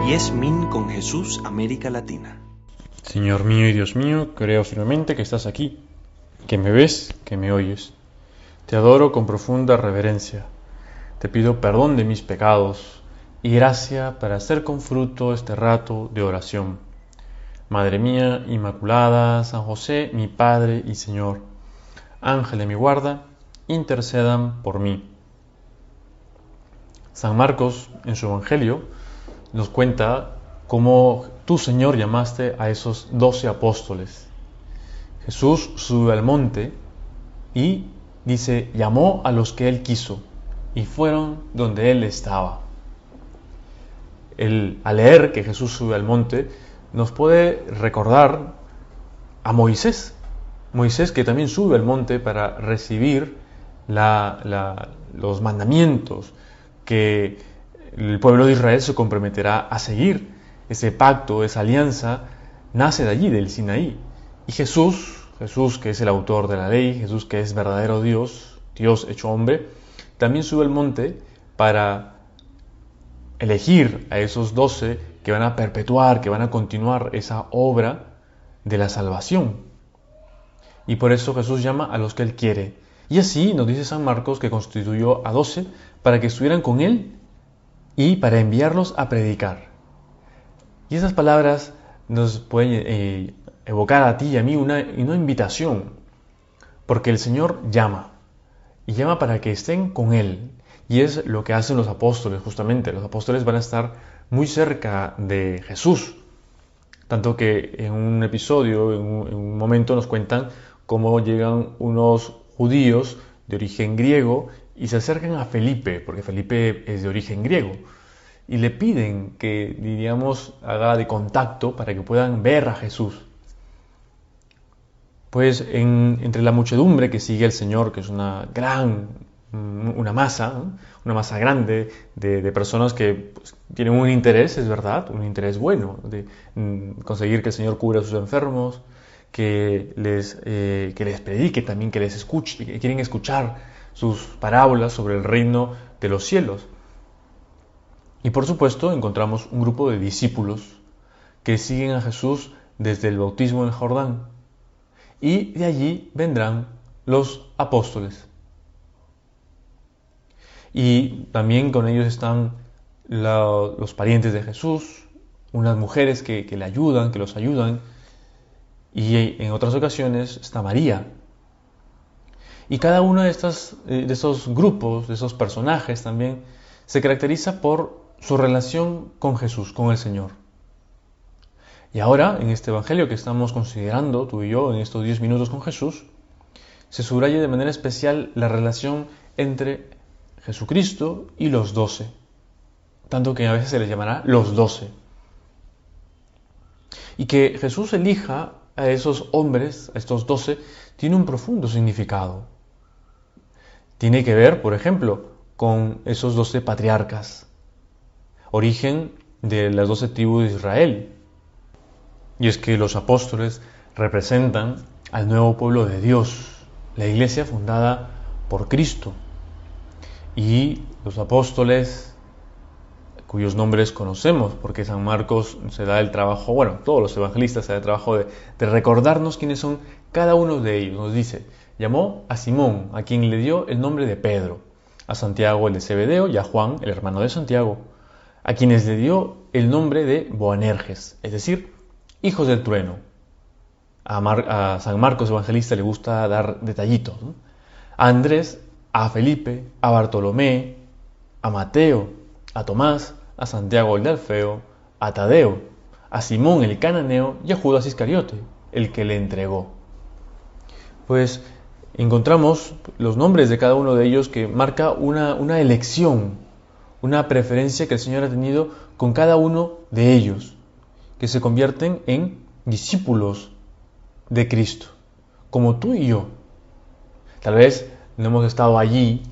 10 Min con Jesús, América Latina. Señor mío y Dios mío, creo firmemente que estás aquí, que me ves, que me oyes. Te adoro con profunda reverencia. Te pido perdón de mis pecados y gracia para hacer con fruto este rato de oración. Madre mía Inmaculada, San José, mi Padre y Señor, Ángel de mi guarda, intercedan por mí. San Marcos, en su Evangelio, nos cuenta cómo tú, Señor, llamaste a esos 12 apóstoles. Jesús sube al monte y dice, llamó a los que Él quiso y fueron donde Él estaba. Al leer que Jesús sube al monte, nos puede recordar a Moisés. Moisés que también sube al monte para recibir los mandamientos que el pueblo de Israel se comprometerá a seguir. Ese pacto, esa alianza, nace de allí, del Sinaí. Y Jesús que es el autor de la ley, Jesús que es verdadero Dios, Dios hecho hombre, también sube al monte para elegir a esos 12 que van a perpetuar, que van a continuar esa obra de la salvación. Y por eso Jesús llama a los que Él quiere. Y así nos dice San Marcos que constituyó a 12 para que estuvieran con Él y para enviarlos a predicar. Y esas palabras nos pueden evocar a ti y a mí una invitación, porque el Señor llama, y llama para que estén con Él. Y es lo que hacen los apóstoles, justamente. Los apóstoles van a estar muy cerca de Jesús. Tanto que en un episodio, en un momento nos cuentan cómo llegan unos judíos de origen griego y se acercan a Felipe, porque Felipe es de origen griego, y le piden que, diríamos, haga de contacto para que puedan ver a Jesús. Pues entre la muchedumbre que sigue al Señor, que es una masa grande de personas que pues, tienen un interés, es verdad, un interés bueno, de conseguir que el Señor cure a sus enfermos, que les predique también, que les escuche, que quieren escuchar sus parábolas sobre el reino de los cielos. Y por supuesto encontramos un grupo de discípulos que siguen a Jesús desde el bautismo en el Jordán. Y de allí vendrán los apóstoles. Y también con ellos están los parientes de Jesús, unas mujeres que le ayudan, que los ayudan. Y en otras ocasiones está María. Y cada uno de esos grupos, de esos personajes también, se caracteriza por su relación con Jesús, con el Señor. Y ahora, en este Evangelio que estamos considerando, tú y yo, en estos 10 minutos con Jesús, se subraya de manera especial la relación entre Jesucristo y los 12. Tanto que a veces se les llamará los 12. Y que Jesús elija a esos hombres, a estos 12, tiene un profundo significado. Tiene que ver, por ejemplo, con esos 12 patriarcas, origen de las 12 tribus de Israel. Y es que los apóstoles representan al nuevo pueblo de Dios, la iglesia fundada por Cristo. Y los apóstoles, cuyos nombres conocemos, porque San Marcos se da el trabajo, todos los evangelistas se da el trabajo de recordarnos quiénes son cada uno de ellos. Nos dice, llamó a Simón, a quien le dio el nombre de Pedro, a Santiago el de Zebedeo y a Juan, el hermano de Santiago, a quienes le dio el nombre de Boanerges, es decir, hijos del trueno. A San Marcos evangelista le gusta dar detallitos, ¿no? A Andrés, a Felipe, a Bartolomé, a Mateo, a Tomás, a Santiago el de Alfeo, a Tadeo, a Simón el cananeo y a Judas Iscariote, el que le entregó. Pues encontramos los nombres de cada uno de ellos que marca una elección, una preferencia que el Señor ha tenido con cada uno de ellos, que se convierten en discípulos de Cristo, como tú y yo. Tal vez no hemos estado allí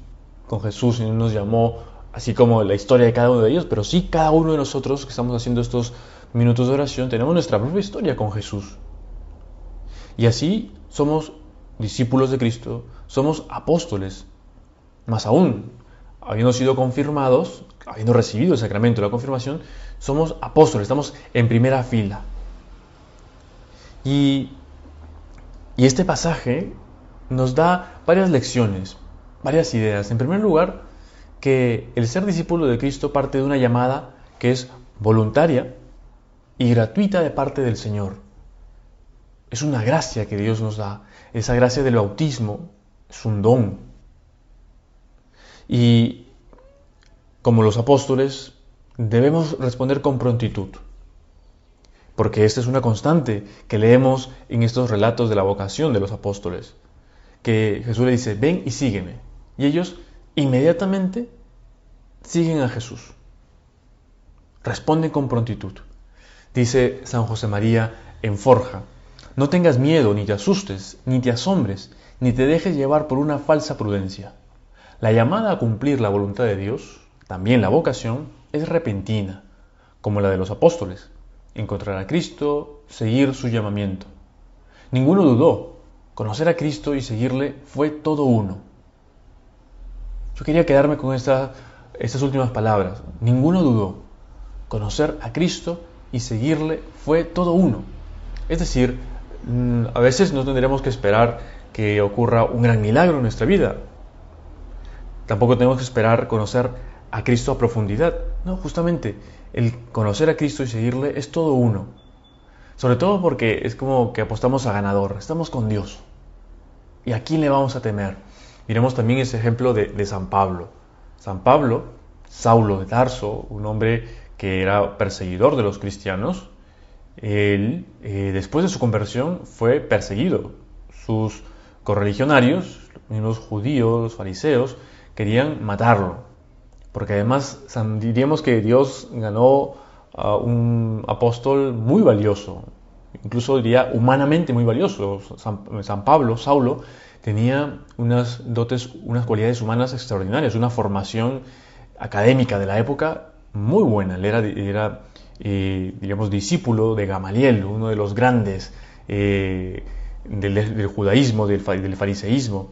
con Jesús y no nos llamó así como la historia de cada uno de ellos, pero sí cada uno de nosotros que estamos haciendo estos minutos de oración tenemos nuestra propia historia con Jesús. Y así somos discípulos de Cristo, somos apóstoles. Más aún, habiendo sido confirmados, habiendo recibido el sacramento de la confirmación, somos apóstoles, estamos en primera fila. Y este pasaje nos da varias lecciones, varias ideas. En primer lugar, que el ser discípulo de Cristo parte de una llamada que es voluntaria y gratuita de parte del Señor. Es una gracia que Dios nos da. Esa gracia del bautismo es un don. Y como los apóstoles, debemos responder con prontitud. Porque esta es una constante que leemos en estos relatos de la vocación de los apóstoles. Que Jesús le dice, ven y sígueme. Y ellos inmediatamente siguen a Jesús. Responden con prontitud. Dice San José María en Forja, no tengas miedo, ni te asustes, ni te asombres, ni te dejes llevar por una falsa prudencia. La llamada a cumplir la voluntad de Dios, también la vocación, es repentina, como la de los apóstoles. Encontrar a Cristo, seguir su llamamiento. Ninguno dudó. Conocer a Cristo y seguirle fue todo uno. Yo quería quedarme con estas últimas palabras. Ninguno dudó. Conocer a Cristo y seguirle fue todo uno. Es decir, a veces no tendremos que esperar que ocurra un gran milagro en nuestra vida. Tampoco tenemos que esperar conocer a Cristo a profundidad. No, justamente, el conocer a Cristo y seguirle es todo uno. Sobre todo porque es como que apostamos a ganador. Estamos con Dios. ¿Y a quién le vamos a temer? Miremos también ese ejemplo de San Pablo. San Pablo, Saulo de Tarso, un hombre que era perseguidor de los cristianos, él, después de su conversión, fue perseguido. Sus correligionarios, los mismos judíos, los fariseos, querían matarlo. Porque además diríamos que Dios ganó a un apóstol muy valioso, incluso diría humanamente muy valioso. San Pablo, Saulo, tenía unas dotes, unas cualidades humanas extraordinarias, una formación académica de la época muy buena. Él era digamos, discípulo de Gamaliel, uno de los grandes del judaísmo, del fariseísmo.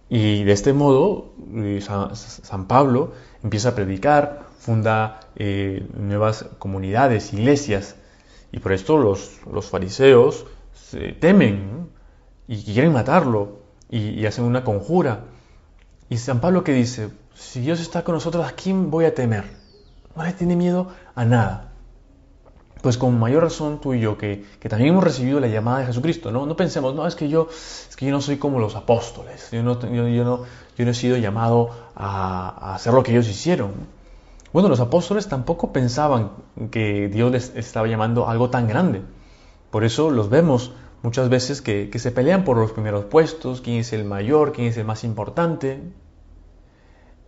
Y de este modo, San Pablo empieza a predicar, funda nuevas comunidades, iglesias, y por esto los fariseos temen, ¿no? Y quieren matarlo, y hacen una conjura. Y San Pablo, que dice, si Dios está con nosotros, ¿a quién voy a temer? No le tiene miedo a nada. Pues con mayor razón tú y yo, que también hemos recibido la llamada de Jesucristo, ¿no? No pensemos, no, es que yo no soy como los apóstoles, yo no he sido llamado a hacer lo que ellos hicieron. Bueno, los apóstoles tampoco pensaban que Dios les estaba llamando a algo tan grande. Por eso los vemos muchas veces que se pelean por los primeros puestos, quién es el mayor, quién es el más importante.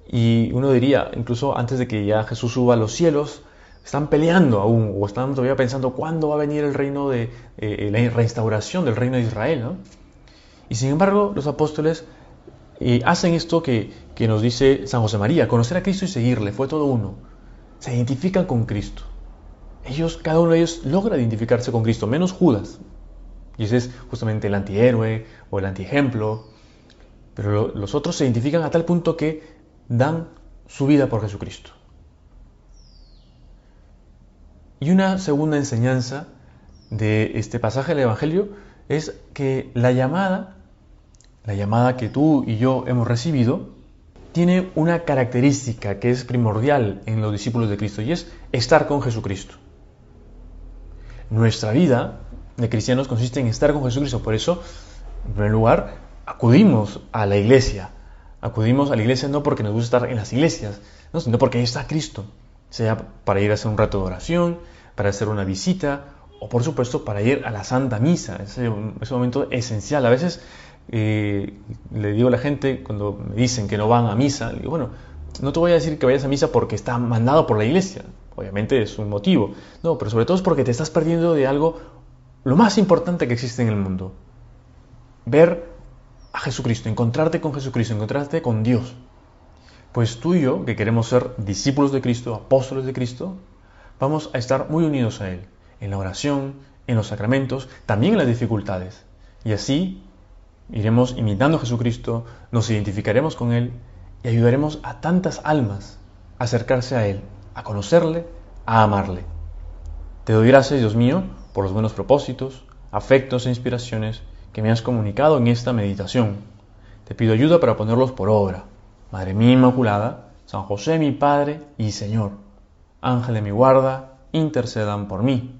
Y uno diría, incluso antes de que ya Jesús suba a los cielos, están peleando aún, o están todavía pensando cuándo va a venir el reino de la reinstauración del reino de Israel, ¿no? Y sin embargo, los apóstoles hacen esto que nos dice San José María, conocer a Cristo y seguirle, fue todo uno. Se identifican con Cristo. Cada uno de ellos logra identificarse con Cristo, menos Judas. Y ese es justamente el antihéroe o el antiejemplo. Pero los otros se identifican a tal punto que dan su vida por Jesucristo. Y una segunda enseñanza de este pasaje del Evangelio es que la llamada que tú y yo hemos recibido, tiene una característica que es primordial en los discípulos de Cristo, y es estar con Jesucristo. Nuestra vida de cristianos consiste en estar con Jesucristo. Por eso, en primer lugar, acudimos a la iglesia. Acudimos a la iglesia no porque nos gusta estar en las iglesias, ¿no? Sino porque ahí está Cristo. Sea para ir a hacer un rato de oración, para hacer una visita, o por supuesto para ir a la Santa Misa. Ese momento esencial. A veces le digo a la gente, cuando me dicen que no van a misa, le digo, bueno, no te voy a decir que vayas a misa porque está mandado por la iglesia. Obviamente es un motivo. No, pero sobre todo es porque te estás perdiendo de algo, lo más importante que existe en el mundo. Ver a Jesucristo, encontrarte con Jesucristo, encontrarte con Dios. Pues tú y yo, que queremos ser discípulos de Cristo, apóstoles de Cristo, vamos a estar muy unidos a Él, en la oración, en los sacramentos, también en las dificultades. Y así iremos imitando a Jesucristo, nos identificaremos con Él y ayudaremos a tantas almas a acercarse a Él, a conocerle, a amarle. Te doy gracias, Dios mío, por los buenos propósitos, afectos e inspiraciones que me has comunicado en esta meditación. Te pido ayuda para ponerlos por obra. Madre mía Inmaculada, San José mi Padre y Señor, Ángel de mi guarda, intercedan por mí.